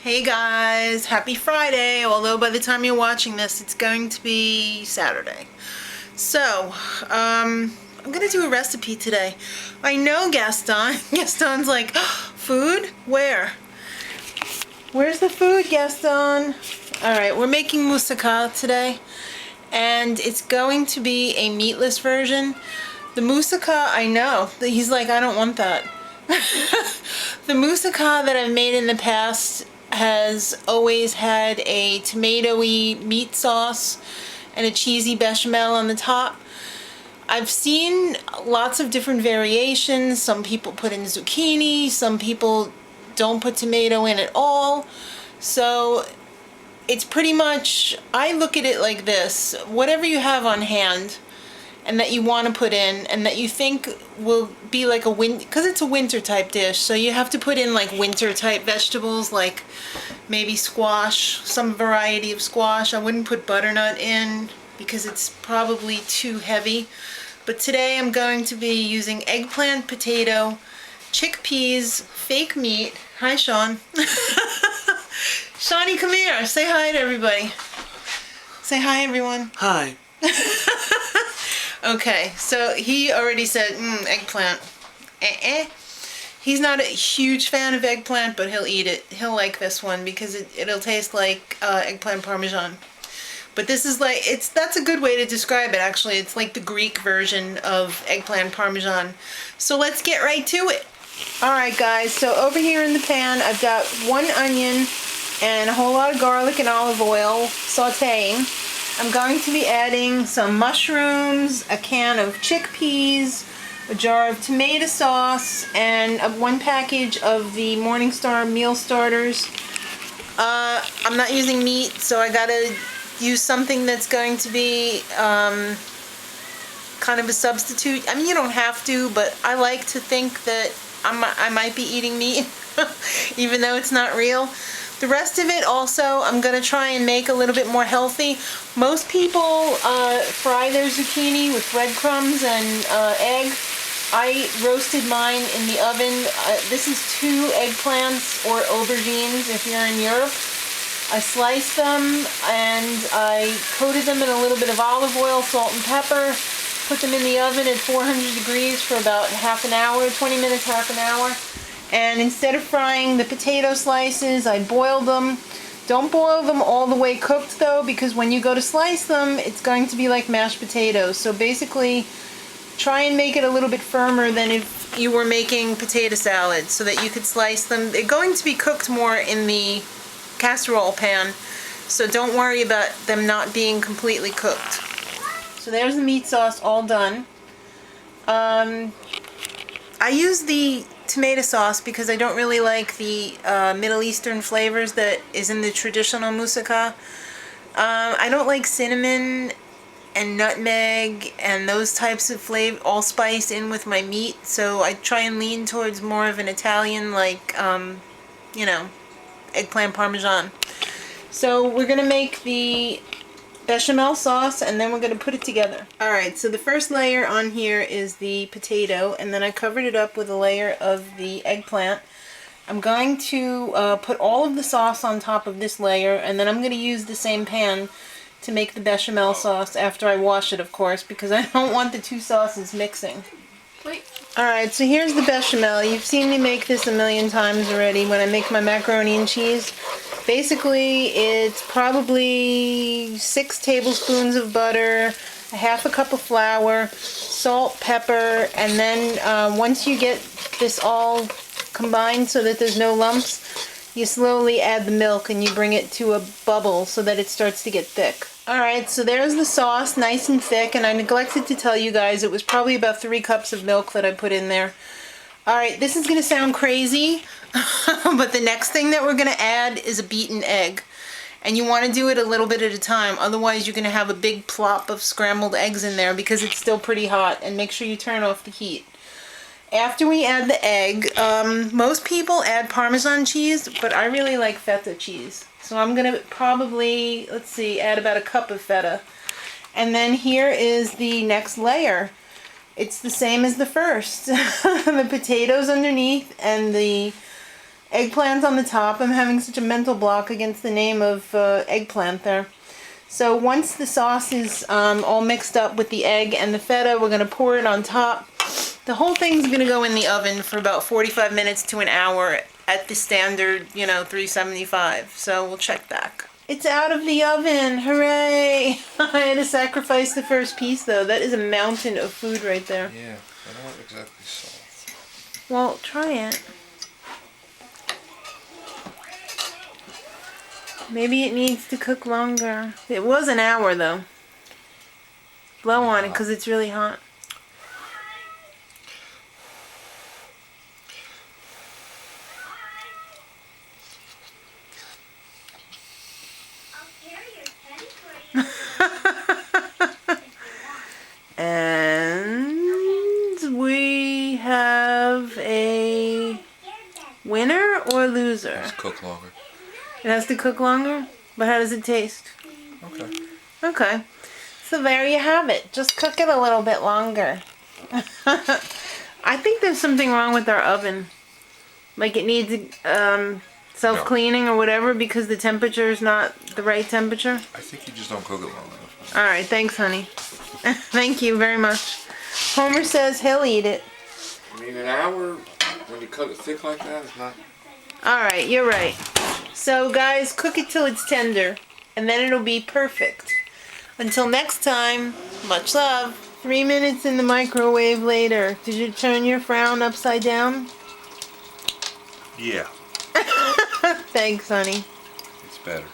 Hey guys, happy Friday, although by the time you're watching this it's going to be Saturday. So, I'm gonna do a recipe today. I know Gaston. Gaston's like, oh, food? Where? Where's the food, Gaston? Alright, we're making moussaka today, and it's going to be a meatless version. The moussaka, I know, he's like, I don't want that. The moussaka that I've made in the past has always had a tomatoey meat sauce and a cheesy bechamel on the top. I've seen lots of different variations. Some people put in zucchini, some people don't put tomato in at all. So it's pretty much, I look at it like this: whatever you have on hand and that you want to put in and that you think will be like a because it's a winter type dish, so you have to put in like winter type vegetables, like maybe squash, some variety of squash. I wouldn't put butternut in because it's probably too heavy. But today I'm going to be using eggplant, potato, chickpeas, fake meat. Hi, Sean. Shawnee, come here. Say hi to everybody. Say hi, everyone. Hi. Okay, so he already said, eggplant. He's not a huge fan of eggplant, but he'll eat it. He'll like this one because it'll taste like eggplant parmesan. But this is like, that's a good way to describe it, actually. It's like the Greek version of eggplant parmesan. So let's get right to it. Alright guys, so over here in the pan, I've got 1 onion and a whole lot of garlic and olive oil sauteing. I'm going to be adding some mushrooms, a can of chickpeas, a jar of tomato sauce, and 1 package of the Morningstar meal starters. I'm not using meat, so I gotta use something that's going to be kind of a substitute. I mean, you don't have to, but I like to think that I might be eating meat, even though it's not real. The rest of it also, I'm going to try and make a little bit more healthy. Most people fry their zucchini with breadcrumbs and egg. I roasted mine in the oven. This is 2 eggplants or aubergines if you're in Europe. I sliced them and I coated them in a little bit of olive oil, salt and pepper. Put them in the oven at 400 degrees for about half an hour, 20 minutes, half an hour. And instead of frying the potato slices, I boiled them. Don't boil them all the way cooked though, because when you go to slice them, it's going to be like mashed potatoes. So basically, try and make it a little bit firmer than if you were making potato salad, so that you could slice them. They're going to be cooked more in the casserole pan, so don't worry about them not being completely cooked. So there's the meat sauce all done. I use the tomato sauce because I don't really like the Middle Eastern flavors that is in the traditional moussaka. I don't like cinnamon and nutmeg and those types of flavor, allspice in with my meat, so I try and lean towards more of an Italian, like, you know, eggplant parmesan. So we're going to make the bechamel sauce, and then we're going to put it together. Alright, so the first layer on here is the potato, and then I covered it up with a layer of the eggplant. I'm going to put all of the sauce on top of this layer, and then I'm going to use the same pan to make the bechamel sauce after I wash it, of course, because I don't want the 2 sauces mixing. Alright, so here's the bechamel. You've seen me make this a million times already when I make my macaroni and cheese. Basically, it's probably 6 tablespoons of butter, a half a cup of flour, salt, pepper, and then once you get this all combined so that there's no lumps, you slowly add the milk and you bring it to a bubble so that it starts to get thick. Alright, so there's the sauce, nice and thick, and I neglected to tell you guys it was probably about 3 cups of milk that I put in there. Alright, this is going to sound crazy, but the next thing that we're going to add is a beaten egg. And you want to do it a little bit at a time, otherwise you're going to have a big plop of scrambled eggs in there because it's still pretty hot, and make sure you turn off the heat. After we add the egg, most people add Parmesan cheese, but I really like feta cheese. So I'm going to probably, let's see, add about a cup of feta. And then here is the next layer. It's the same as the first. The potatoes underneath and the Eggplant's on the top. I'm having such a mental block against the name of eggplant there. So once the sauce is all mixed up with the egg and the feta, we're going to pour it on top. The whole thing's going to go in the oven for about 45 minutes to an hour at the standard, 375. So we'll check back. It's out of the oven. Hooray! I had to sacrifice the first piece, though. That is a mountain of food right there. Yeah, I don't want exactly soft. Well, try it. Maybe it needs to cook longer. It was an hour, though. Blow on it because it's really hot. And we have a winner or loser? Just cook longer. It has to cook longer? But how does it taste? Okay. Okay. So there you have it. Just cook it a little bit longer. I think there's something wrong with our oven. Like it needs self-cleaning or whatever because the temperature is not the right temperature. I think you just don't cook it long enough. Alright, thanks honey. Thank you very much. Homer says he'll eat it. I mean, an hour when you cut it thick like that is not... Alright, you're right. So guys, cook it till it's tender and then it'll be perfect. Until next time, much love. 3 minutes in the microwave later. Did you turn your frown upside down? Yeah. Thanks, honey. It's better.